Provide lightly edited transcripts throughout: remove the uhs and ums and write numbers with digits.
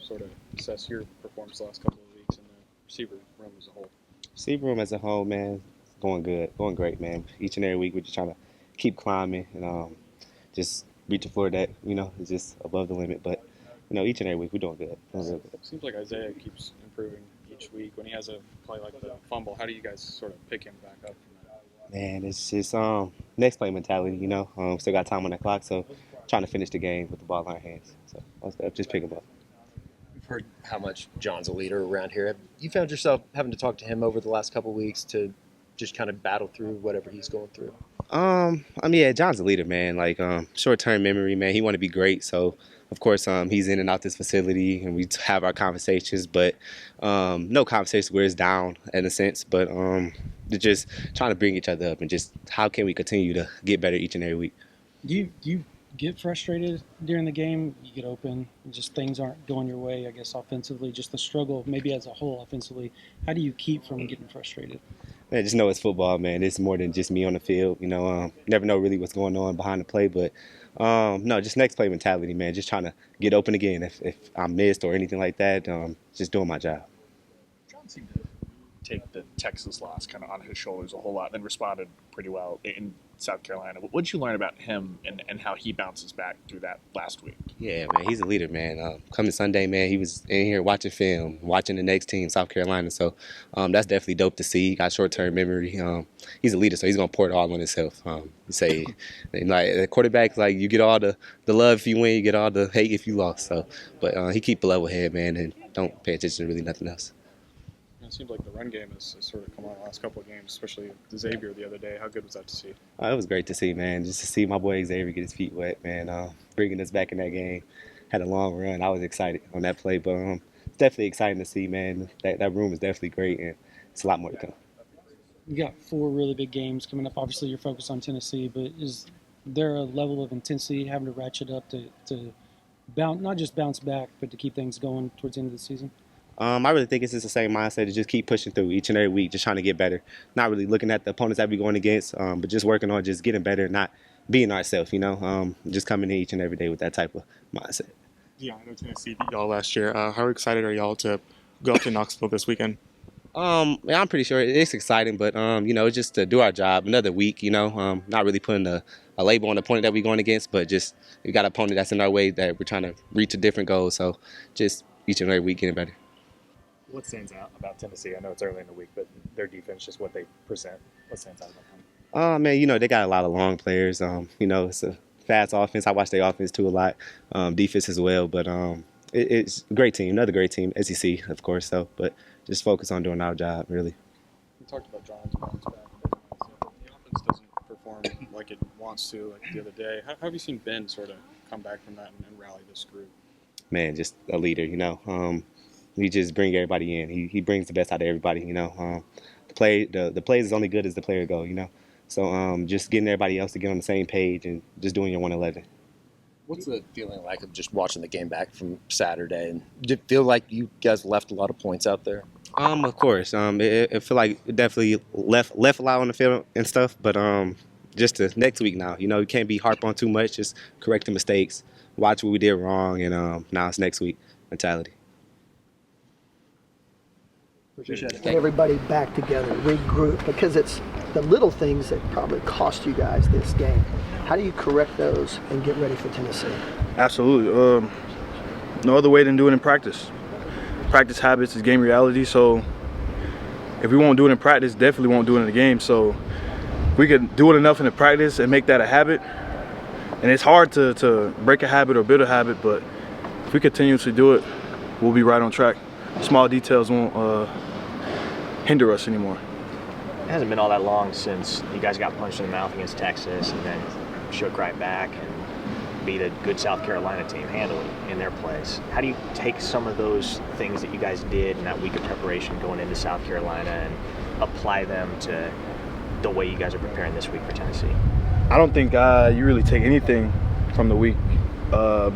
sort of assess your performance the last couple of weeks in the receiver room as a whole? Receiver room as a whole, man, it's going good, going great, man. Each and every week we're just trying to keep climbing and just reach a floor that, is just above the limit. But, each and every week we're doing good. Doing real good. Seems like Isaiah keeps improving each week. When he has a play like the fumble, how do you guys sort of pick him back up from that? Man, it's just next play mentality, Still got time on the clock, so trying to finish the game with the ball in our hands. So I'll just pick him up. We've heard how much John's a leader around here. Have you found yourself having to talk to him over the last couple of weeks to just kind of battle through whatever he's going through? Yeah, John's a leader, man. Like, short-term memory, man. He want to be great, so of course, he's in and out this facility, and we have our conversations. But no conversations where it's down in a sense. But just trying to bring each other up and just how can we continue to get better each and every week. Do you get frustrated during the game? You get open, and just things aren't going your way. I guess offensively, just the struggle, maybe as a whole offensively. How do you keep from getting frustrated? Man, just know it's football, man. It's more than just me on the field. Never know really what's going on behind the play, but no, just next play mentality, man. Just trying to get open again. If I'm missed or anything like that, just doing my job. John seemed to take the Texas loss kind of on his shoulders a whole lot and responded pretty well in South Carolina. What did you learn about him and how he bounces back through that last week? Yeah, man, he's a leader, man. Coming Sunday, man, he was in here watching film, watching the next team, South Carolina. So that's definitely dope to see. He got short-term memory. He's a leader, so he's going to pour it all on himself. You say, like, the quarterback, like, you get all the love if you win, you get all the hate if you lost. So, but he keep a level head, man, and don't pay attention to really nothing else. It seems like the run game has sort of come on the last couple of games, especially Xavier the other day. How good was that to see? It was great to see, man. Just to see my boy Xavier get his feet wet, man. Bringing us back in that game. Had a long run. I was excited on that play, but it's definitely exciting to see, man. That room is definitely great, and it's a lot more to come. You got 4 really big games coming up. Obviously, you're focused on Tennessee, but is there a level of intensity having to ratchet up to bounce, not just bounce back, but to keep things going towards the end of the season? I really think it's just the same mindset to just keep pushing through each and every week, just trying to get better. Not really looking at the opponents that we're going against, but just working on just getting better, not being ourselves, just coming in each and every day with that type of mindset. Yeah, I know Tennessee beat y'all last year. How excited are y'all to go up to Knoxville this weekend? Yeah, I'm pretty sure it's exciting, but it's just to do our job. Another week, not really putting a label on the opponent that we're going against, but just we got an opponent that's in our way that we're trying to reach a different goal. So just each and every week getting better. What stands out about Tennessee? I know it's early in the week, but their defense, just what they present. What stands out about them? Man, they got a lot of long players. It's a fast offense. I watch their offense too a lot. Defense as well, but it's a great team. Another great team. SEC, of course, so but just focus on doing our job, really. You talked about John's bounce back. The offense doesn't perform like it wants to, like the other day. How have you seen Ben sort of come back from that and rally this group? Man, just a leader, We just bring everybody in. He brings the best out of everybody, The plays is only good as the player go, So just getting everybody else to get on the same page and just doing your 111. What's the feeling like of just watching the game back from Saturday? And did it feel like you guys left a lot of points out there? Of course. It feel like it definitely left a lot on the field and stuff, but just to next week now, you can't be harp on too much, just correct the mistakes, watch what we did wrong, and now it's next week mentality. Get everybody back together, regroup, because it's the little things that probably cost you guys this game. How do you correct those and get ready for Tennessee? Absolutely. No other way than doing it in practice. Practice habits is game reality, so if we won't do it in practice, definitely won't do it in the game. So we could do it enough in the practice and make that a habit. And it's hard to break a habit or build a habit, but if we continuously do it, we'll be right on track. Small details won't hinder us anymore. It hasn't been all that long since you guys got punched in the mouth against Texas and then shook right back and beat a good South Carolina team handily in their place. How do you take some of those things that you guys did in that week of preparation going into South Carolina and apply them to the way you guys are preparing this week for Tennessee? I don't think you really take anything from the week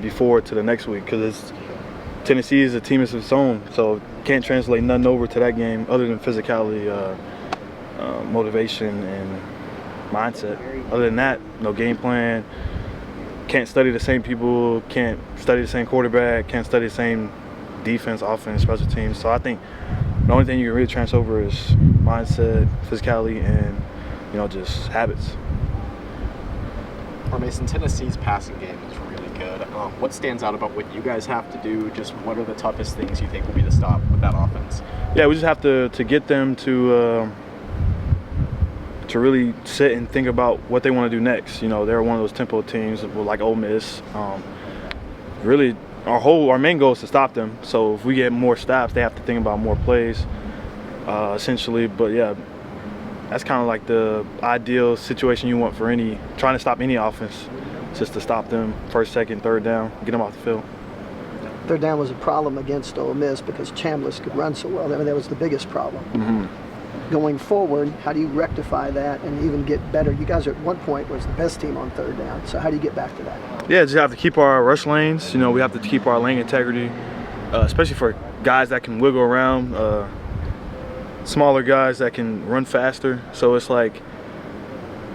before to the next week, because Tennessee is a team of its own, so can't translate nothing over to that game other than physicality, motivation, and mindset. Other than that, no game plan. Can't study the same people, can't study the same quarterback, can't study the same defense, offense, special teams. So I think the only thing you can really transfer over is mindset, physicality, and just habits. Or Mason, Tennessee's passing game is really good. What stands out about what you guys have to do? Just what are the toughest things you think will be the stop with that offense? Yeah, we just have to get them to really sit and think about what they want to do next. They're one of those tempo teams like Ole Miss. Really, our main goal is to stop them. So if we get more stops, they have to think about more plays, essentially. But yeah, that's kind of like the ideal situation you want for trying to stop any offense, just to stop them first, second, third down, get them off the field. Third down was a problem against Ole Miss because Chambliss could run so well. I mean, that was the biggest problem. Mm-hmm. Going forward, how do you rectify that and even get better? You guys at one point was the best team on third down. So how do you get back to that? Yeah, just have to keep our rush lanes. We have to keep our lane integrity, especially for guys that can wiggle around, smaller guys that can run faster. So it's like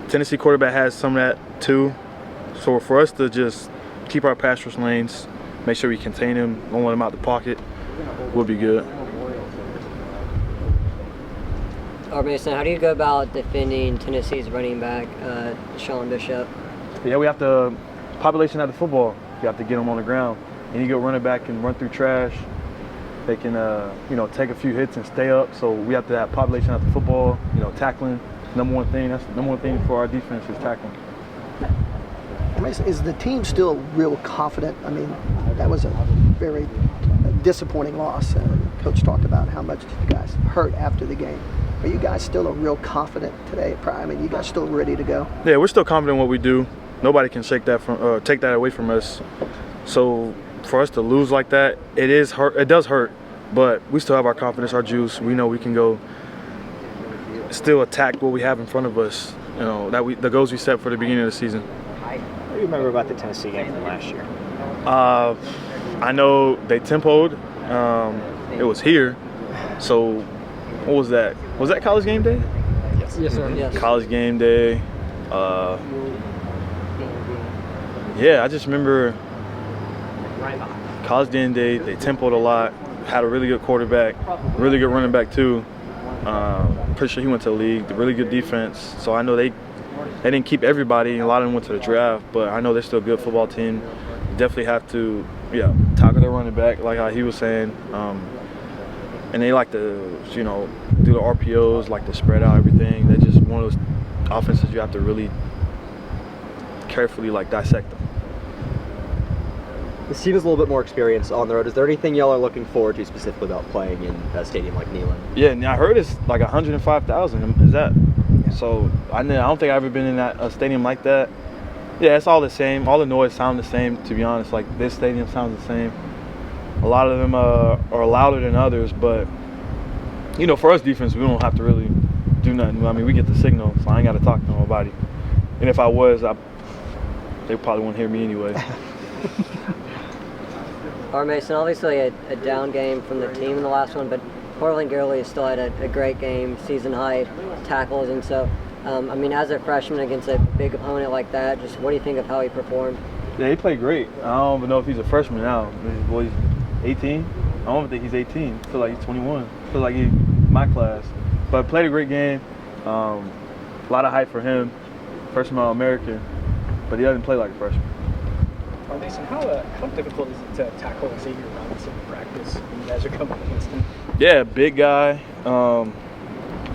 Tennessee quarterback has some of that too. So for us to just keep our pass rush lanes, make sure we contain him, don't let him out the pocket, would be good. Mason, how do you go about defending Tennessee's running back, Sean Bishop? Yeah, we have to population at the football. You have to get them on the ground. And you go running back and run through trash. They can, take a few hits and stay up. So we have to have population at the football. Tackling, number one thing. That's the number one thing for our defense is tackling. Is the team still real confident? I mean, that was a very disappointing loss. Coach talked about how much you guys hurt after the game. Are you guys still real confident today? I mean, you guys still ready to go? Yeah, we're still confident in what we do. Nobody can take that away from us. So for us to lose like that, it does hurt. But we still have our confidence, our juice. We know we can go still attack what we have in front of us. The goals we set for the beginning of the season. What do you remember about the Tennessee game from last year? I know they tempoed. It was here. So what was that? Was that College Game Day? Yes, sir. Yes. College Game Day. Yeah, I just remember College Game Day. They tempoed a lot. Had a really good quarterback, really good running back too. Pretty sure he went to the league. Really good defense. So I know they didn't keep everybody. A lot of them went to the draft, but I know they're still a good football team. Definitely have to, tackle their running back like how he was saying. And they like to, do the RPOs, like to spread out everything. They're just one of those offenses you have to really carefully dissect them. This team is a little bit more experienced on the road. Is there anything y'all are looking forward to specifically about playing in a stadium like Neyland? Yeah, and I heard it's like 105,000. Is that? So I don't think I've ever been in a stadium like that. Yeah, it's all the same. All the noise sound the same, to be honest. Like this stadium sounds the same. A lot of them are louder than others, but for us defense, we don't have to really do nothing. I mean, we get the signal, so I ain't got to talk to nobody. And if I was, they probably wouldn't hear me anyway. Mason, obviously a down game from the team in the last one, but Courtland Guillory still had a great game, season high tackles, and so as a freshman against a big opponent like that, just what do you think of how he performed? Yeah, he played great. I don't even know if he's a freshman now. He's 18. I don't even think he's 18. I feel like he's 21. I feel like he's my class. But played a great game. A lot of hype for him. Freshman All-American. But he doesn't play like a freshman. Mason, how difficult is it to tackle Xavier Robinson in practice when you guys are coming against him? Yeah, big guy.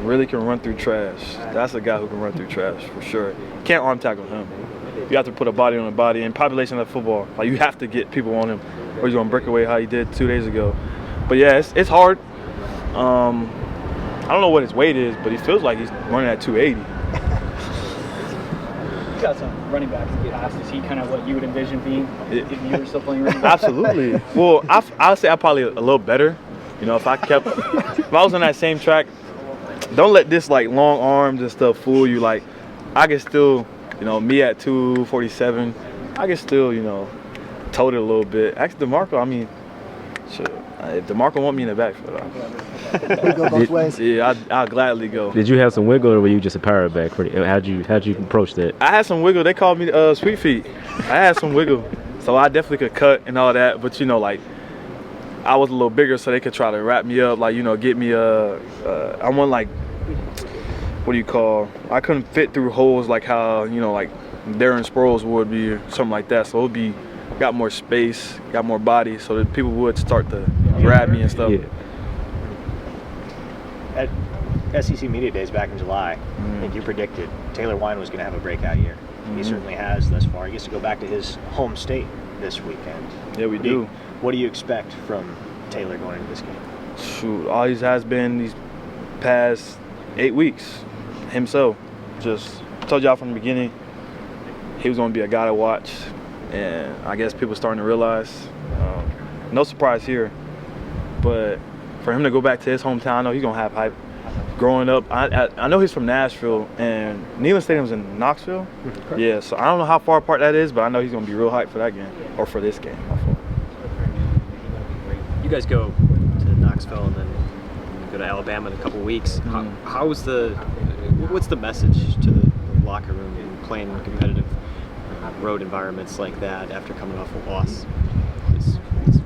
Really can run through trash. That's a guy who can run through trash for sure. Can't arm tackle him. You have to put a body on a body. And population of football, you have to get people on him, or he's gonna break away how he did 2 days ago. But yeah, it's hard. I don't know what his weight is, but he feels like he's running at 280. You got some running backs to get past. Is he kind of what you would envision being if you were still playing running back? Absolutely. Well, I would say I'm probably a little better. If I was on that same track, don't let this long arms and stuff fool you. I can still, me at 247, I can still, tote it a little bit. Actually, DeMarco, sure. If DeMarco want me in the backfield, We go both ways. Yeah, I'll gladly go. Did you have some wiggle, or were you just a power back? How'd you approach that? I had some wiggle. They called me Sweet Feet. I had some wiggle, so I definitely could cut and all that. But I was a little bigger, so they could try to wrap me up, like, you know, get me I want, like, what do you call? I couldn't fit through holes like how, you know, like Darren Sproles would be or something like that. So it would be got more space, got more body, so that people would start to grab me and stuff. Yeah. At SEC Media Days back in July, I think you predicted Taylor Wine was going to have a breakout year. He certainly has thus far. He gets to go back to his home state this weekend. Yeah, we do. What do you expect from Taylor going into this game? Shoot, all he has been these past 8 weeks himself. Just told y'all from the beginning he was going to be a guy to watch, and I guess people starting to realize. No surprise here, but for him to go back to his hometown, I know he's going to have hype. Growing up, I know he's from Nashville, and Neyland Stadium's in Knoxville. Yeah, so I don't know how far apart that is, but I know he's going to be real hyped for that game, or for this game. You guys go to Knoxville and then go to Alabama in a couple weeks. What's the message to the locker room in playing competitive road environments like that after coming off a loss this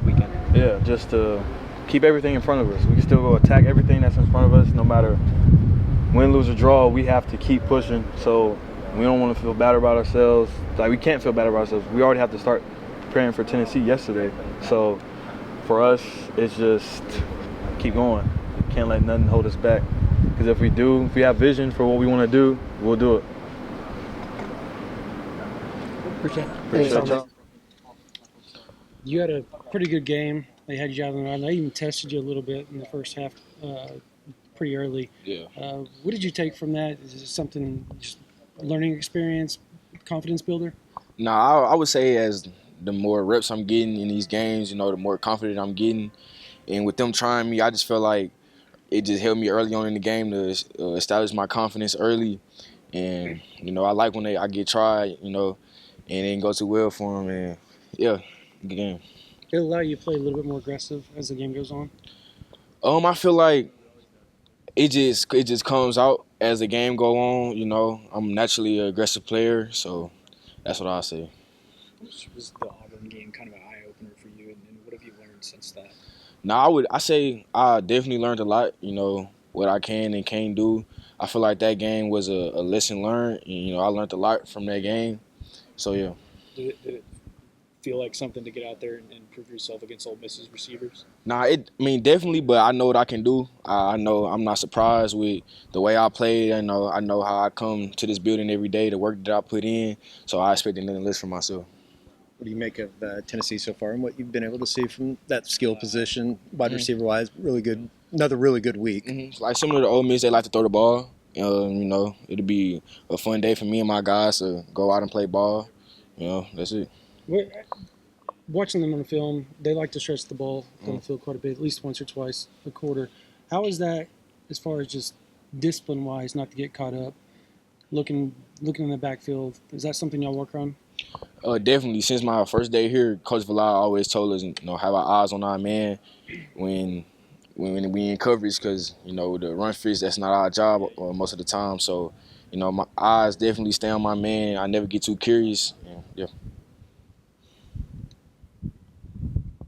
weekend? Yeah, just to keep everything in front of us. We can still go attack everything that's in front of us, no matter win, lose, or draw. We have to keep pushing. So we don't want to feel bad about ourselves. Like, we can't feel bad about ourselves. We already have to start preparing for Tennessee yesterday. So for us, it's just keep going. Can't let nothing hold us back. Because if we have vision for what we want to do, we'll do it. Appreciate it. You had a pretty good game. They had you out on the run. They even tested you a little bit in the first half, pretty early. Yeah. What did you take from that? Is it something, just a learning experience, confidence builder? No, I would say as the more reps I'm getting in these games, you know, the more confident I'm getting. And with them trying me, I just felt like it just helped me early on in the game to establish my confidence early. And, you know, I like when I get tried, you know, and it didn't go too well for them. And, yeah, good game. It'll allow you to play a little bit more aggressive as the game goes on? I feel like it just comes out as the game go on, you know. I'm naturally an aggressive player, so that's what I say. Was the Auburn game kind of an eye-opener for you, and what have you learned since that? I say I definitely learned a lot, you know, what I can and can't do. I feel like that game was a lesson learned, and, you know, I learned a lot from that game. So, yeah. Did it feel like something to get out there and prove yourself against Ole Miss's receivers? Definitely, but I know what I can do. I know I'm not surprised with the way I played. I know how I come to this building every day, the work that I put in, so I expect nothing less from myself. What do you make of Tennessee so far and what you've been able to see from that skill position, wide receiver-wise? Really good, another really good week. Like similar to Ole Miss, they like to throw the ball. You know, it'll be a fun day for me and my guys to go out and play ball. You know, that's it. Watching them on the film, they like to stretch the ball on the field quite a bit, at least once or twice a quarter. How is that as far as just discipline-wise, not to get caught up, looking in the backfield? Is that something y'all work on? Definitely. Since my first day here, Coach Villar always told us, you know, have our eyes on our man when we in coverage, because, you know, the run fits, that's not our job most of the time. So, you know, my eyes definitely stay on my man. I never get too curious. Yeah.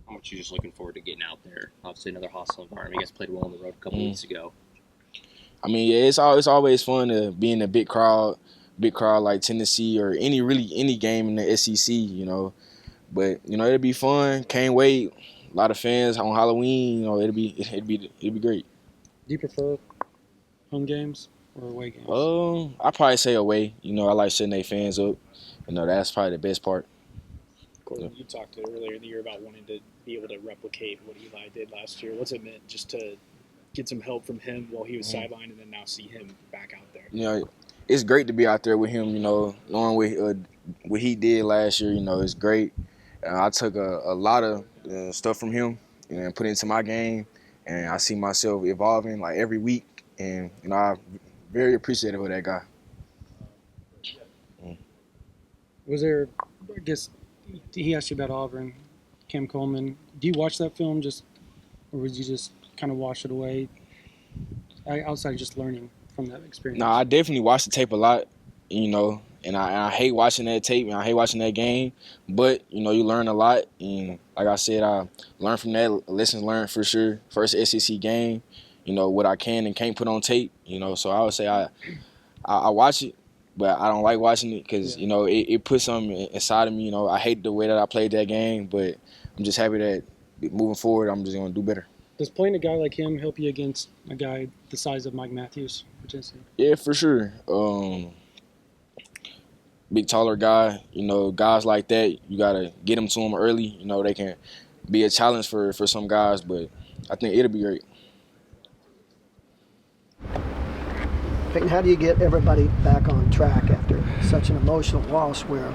How much you just looking forward to getting out there? Obviously, another hostile environment. You guys played well on the road a couple weeks ago. I mean, yeah, it's always fun to be in a big crowd like Tennessee or any game in the SEC, you know. But, you know, it'll be fun. Can't wait. A lot of fans on Halloween, you know, it'll be great. Do you prefer home games or away games? I'd probably say away. You know, I like setting their fans up. You know, that's probably the best part. Courtland, you talked earlier in the year about wanting to be able to replicate what Eli did last year. What's it meant just to get some help from him while he was sidelined and then now see him back out there? You know, it's great to be out there with him, you know, knowing what he did last year, you know, it's great. I took a lot of stuff from him and put it into my game, and I see myself evolving like every week, and, you know, I'm very appreciative of that guy. Was there, I guess, he asked you about Auburn, Cam Coleman. Do you watch that film or would you just kind of wash it away outside of just learning from that experience? No, I definitely watched the tape a lot. You know, and I hate watching that tape and I hate watching that game. But you learn a lot, and like I said, I learned from that. Lessons learned for sure. First SEC game, what I can and can't put on tape. So I would say I watch it, but I don't like watching it because it puts something inside of me. I hate the way that I played that game, but I'm just happy that moving forward, I'm just gonna do better. Does playing a guy like him help you against a guy the size of Mike Matthews, for Tennessee? Yeah, for sure. Big, taller guy. Guys like that, you gotta get them to them early. They can be a challenge for some guys, but I think it'll be great. Peyton, how do you get everybody back on track after such an emotional loss where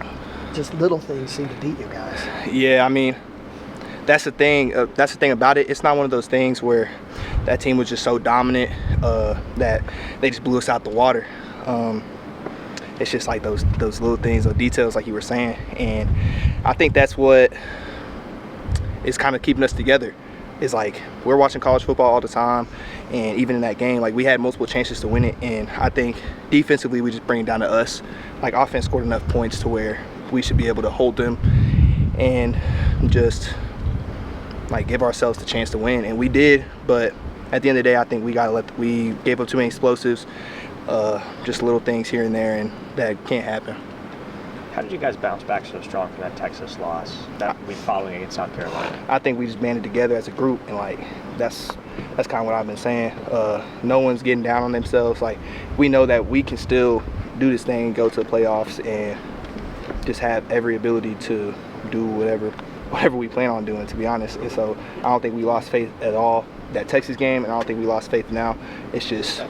just little things seem to beat you guys? Yeah, I mean, that's the thing. That's the thing about it. It's not one of those things where that team was just so dominant that they just blew us out the water. It's just like those little things, those details, like you were saying. And I think that's what is kind of keeping us together. Is like we're watching college football all the time, and even in that game, like we had multiple chances to win it. And I think defensively, we just bring it down to us. Like offense scored enough points to where we should be able to hold them and just like give ourselves the chance to win, and we did. But at the end of the day, I think we gave up too many explosives, just little things here and there, and that can't happen. How did you guys bounce back so strong from that Texas loss that week following against South Carolina? I think we just banded together as a group, and like that's kind of what I've been saying. No one's getting down on themselves. Like we know that we can still do this thing, go to the playoffs, and just have every ability to do whatever we plan on doing, to be honest. And so I don't think we lost faith at all that Texas game, and I don't think we lost faith now. It's just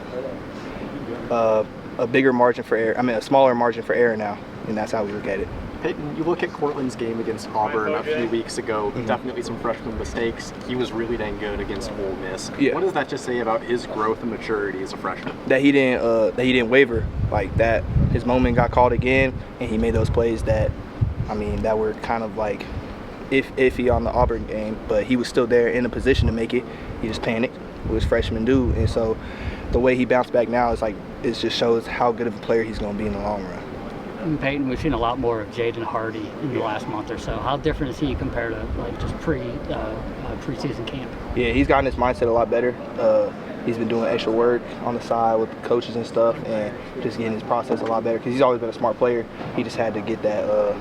a bigger margin for error. I mean, a smaller margin for error now, and that's how we look at it. Peyton, you look at Courtland's game against Auburn a few weeks ago, definitely some freshman mistakes. He was really dang good against Ole Miss. Yeah. What does that just say about his growth and maturity as a freshman? That he didn't waver, like that his moment got called again, and he made those plays that were kind of like iffy on the Auburn game, but he was still there in a position to make it. He just panicked, what his freshmen do, and so the way he bounced back now is like it just shows how good of a player he's going to be in the long run. And Peyton, we've seen a lot more of Jaden Hardy in the last month or so. How different is he compared to like just preseason camp? Yeah, he's gotten his mindset a lot better. He's been doing extra work on the side with the coaches and stuff, and just getting his process a lot better because he's always been a smart player. He just had to get that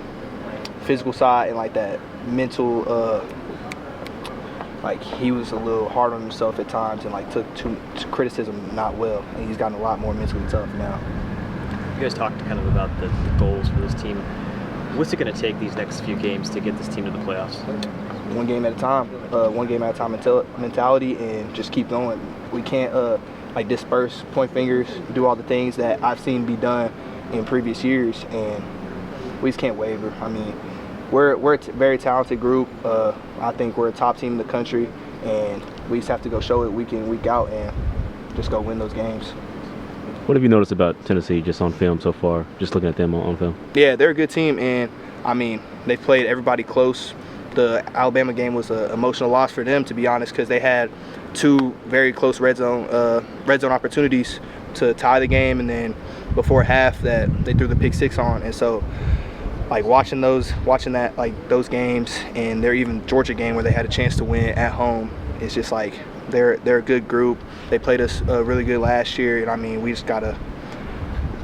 physical side and like that mental. Like he was a little hard on himself at times and like took to criticism not well, and he's gotten a lot more mentally tough now. You guys talked kind of about the goals for this team. What's it going to take these next few games to get this team to the playoffs? One game at a time. One game at a time mentality, and just keep going. We can't like disperse, point fingers, do all the things that I've seen be done in previous years, and we just can't waver. I mean, we're a very talented group. I think we're a top team in the country, and we just have to go show it week in, week out, and just go win those games. What have you noticed about Tennessee just on film so far, just looking at them on film? Yeah, they're a good team, and I mean, they've played everybody close. The Alabama game was an emotional loss for them, to be honest, because they had two very close red zone opportunities to tie the game, and then before half that they threw the pick six on. And so like watching those games, and their even Georgia game where they had a chance to win at home, it's just like they're a good group. They played us really good last year, and I mean, we just gotta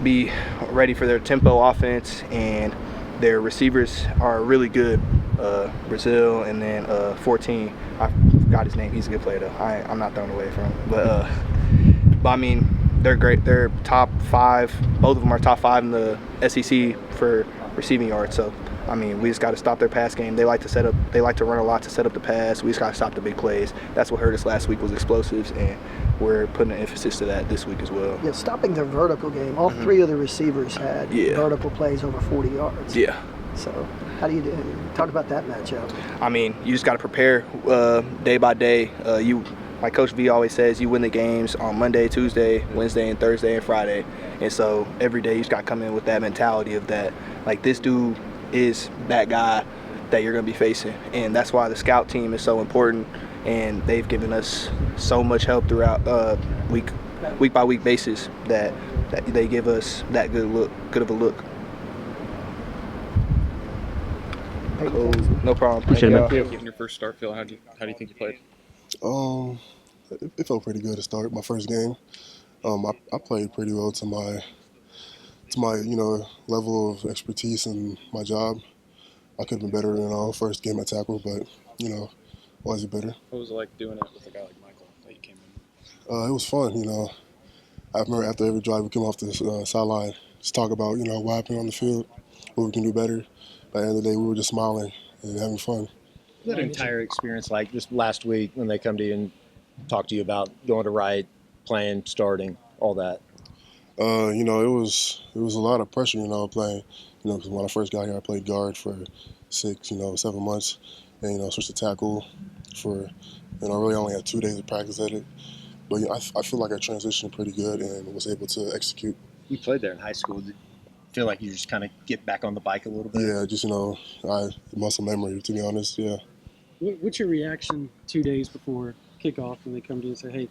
be ready for their tempo offense, and their receivers are really good. Brazil, and then 14. I forgot his name. He's a good player though. I'm not throwing away from him. But I mean, they're great. They're top 5. Both of them are top 5 in the SEC for receiving yards. So I mean, we just got to stop their pass game. They like to set up. They like to run a lot to set up the pass. We just got to stop the big plays. That's what hurt us last week was explosives, and we're putting an emphasis to that this week as well. Yeah, stopping their vertical game. All 3 of the receivers had vertical plays over 40 yards. Yeah. So how do you talk about that matchup? I mean, you just got to prepare day by day. Like Coach V always says, you win the games on Monday, Tuesday, Wednesday, and Thursday, and Friday. And so every day you just got to come in with that mentality of that, like, this dude is that guy that you're going to be facing. And that's why the scout team is so important, and they've given us so much help throughout week by week basis that they give us that good of a look. Cool. No problem. Appreciate it, man. Thank y'all. In your first start, Phil, how do you think you played? It felt pretty good to start my first game. I played pretty well to my level of expertise in my job. I could have been better in first game at tackle, but always be better. What was it like doing it with a guy like Michael that you came in? It was fun. I remember after every drive we came off the sideline, just talk about what happened on the field, what we can do better. By the end of the day, we were just smiling and having fun. That entire experience, like just last week when they come to you and talk to you about going to right, playing, starting, all that. It was a lot of pressure, playing. Because when I first got here, I played guard for 7 months, and switched to tackle for, really only had 2 days of practice at it. But I feel like I transitioned pretty good and was able to execute. You played there in high school. Did you feel like you just kind of get back on the bike a little bit? Yeah, just muscle memory, to be honest. Yeah. What's your reaction 2 days before kickoff when they come to you and say, "Hey,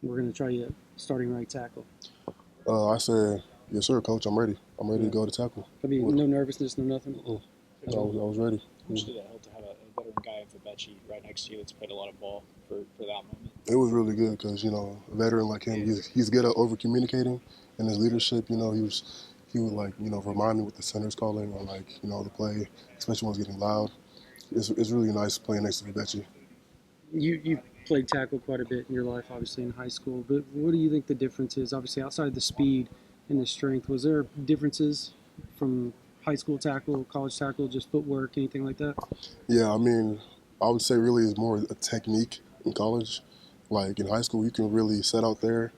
we're going to try you starting right tackle"? I said, "Yes, sir, coach. I'm ready. I'm ready to go to tackle." I mean, no nervousness, no nothing. I was ready. How much did that help to have a veteran guy in Fodje right next to you that's played a lot of ball for that moment? It was really good because a veteran like him, he's good at over communicating, and his leadership. He would remind me what the center's calling or the play, especially when it's getting loud. It's really nice playing next to Fodje. You played tackle quite a bit in your life, obviously in high school. But what do you think the difference is? Obviously, outside of the speed and the strength, was there differences from high school tackle, college tackle, just footwork, anything like that? Yeah, I would say really it's more a technique in college. Like in high school, you can really set out there,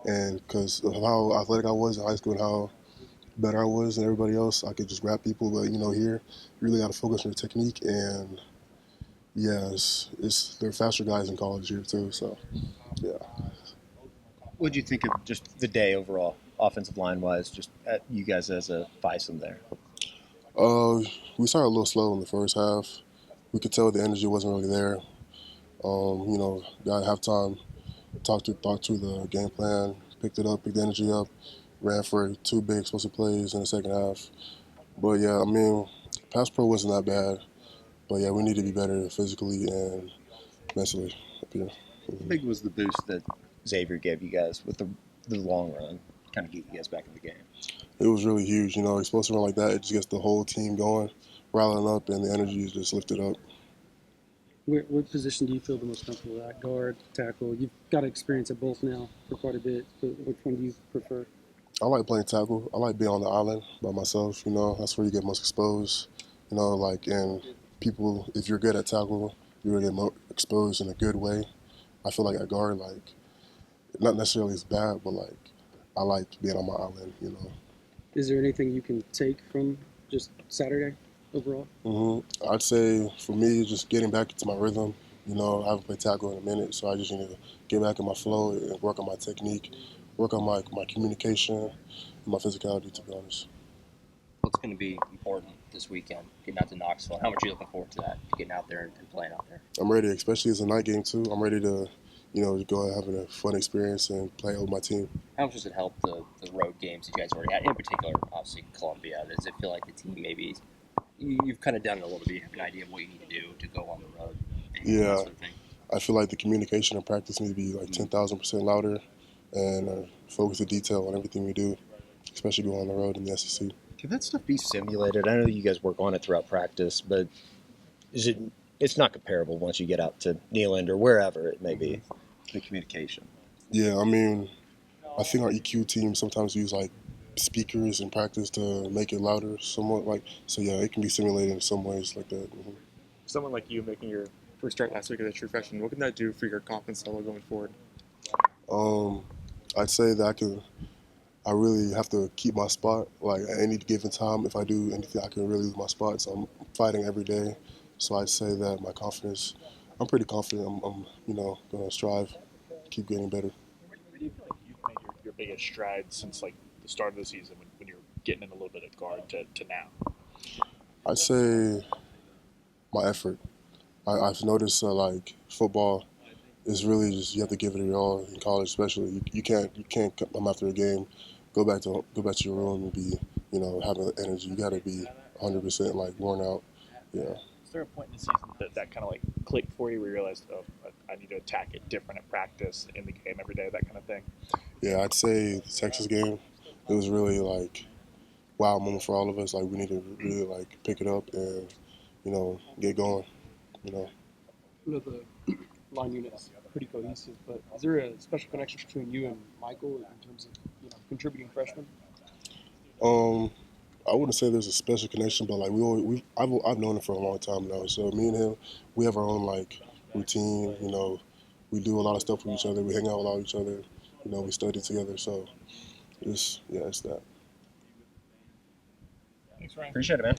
and because of how athletic I was in high school and how better I was than everybody else, I could just grab people. But here, you really got to focus on your technique, and yeah, they're faster guys in college here too. So yeah. What did you think of just the day overall, offensive line wise, just at you guys as a FISM there? We started a little slow in the first half. We could tell the energy wasn't really there. Got halftime, talked through the game plan, picked the energy up, ran for 2 big explosive plays in the second half. But yeah, pass pro wasn't that bad. But yeah, we need to be better physically and mentally up here. How big was the boost that Xavier gave you guys with the long run, kind of get you guys back in the game? It was really huge. Explosive run like that, it just gets the whole team going, rallying up, and the energy is just lifted up. What position do you feel the most comfortable at? Guard, tackle? You've got experience at both now for quite a bit. But which one do you prefer? I like playing tackle. I like being on the island by myself. That's where you get most exposed. And people, if you're good at tackle, you're going to get more exposed in a good way. I feel like at guard, not necessarily it's bad, but I like being on my island, Is there anything you can take from just Saturday overall? I'd say for me, just getting back into my rhythm. I haven't played tackle in a minute, so I just need to get back in my flow and work on my technique, work on my communication and my physicality, to be honest. What's going to be important this weekend, getting out to Knoxville? How much are you looking forward to that, getting out there and playing out there? I'm ready, especially as a night game, too. I'm ready to, go have a fun experience and play with my team. How much does it help the road games that you guys already had, in particular, obviously, Columbia? Does it feel like the team maybe you've kind of done it a little bit, you have an idea of what you need to do to go on the road? Yeah, sort of thing? I feel like the communication and practice need to be 10,000% louder and focus the detail on everything we do, especially going on the road in the SEC. Can that stuff be simulated? I know you guys work on it throughout practice, but it's not comparable once you get out to Neyland or wherever it may be, the communication. Yeah, I think our EQ team sometimes use speakers in practice to make it louder somewhat. So yeah, it can be simulated in some ways like that. Someone like you making your first start last week as a true freshman, what can that do for your confidence level going forward? I'd say that I really have to keep my spot. At any given time, if I do anything, I can really lose my spot. So I'm fighting every day. So I'd say that my confidence, I'm pretty confident. I'm going to strive, keep getting better. Where do you feel like you've made your biggest strides since the start of the season when you're getting in a little bit of guard to now? I'd say my effort. I've noticed football is really just you have to give it your all in college, especially. You can't come after a game, go back to your room and be having energy. You got to be 100% worn out Yeah. Is there a point in the season that kind of like clicked for you where you realized, oh, I need to attack it different at practice, in the game every day, that kind of thing? Yeah, I'd say the Texas game, it was really like wow moment for all of us. Like we need to really like pick it up and, get going, The line unit is pretty cohesive, but is there a special connection between you and Michael in terms of contributing freshmen? I wouldn't say there's a special connection, but like I've known him for a long time now. So me and him, we have our own like routine. We do a lot of stuff with each other. We hang out with each other. We study together. So it's that. Thanks, Ryan. Appreciate it, man.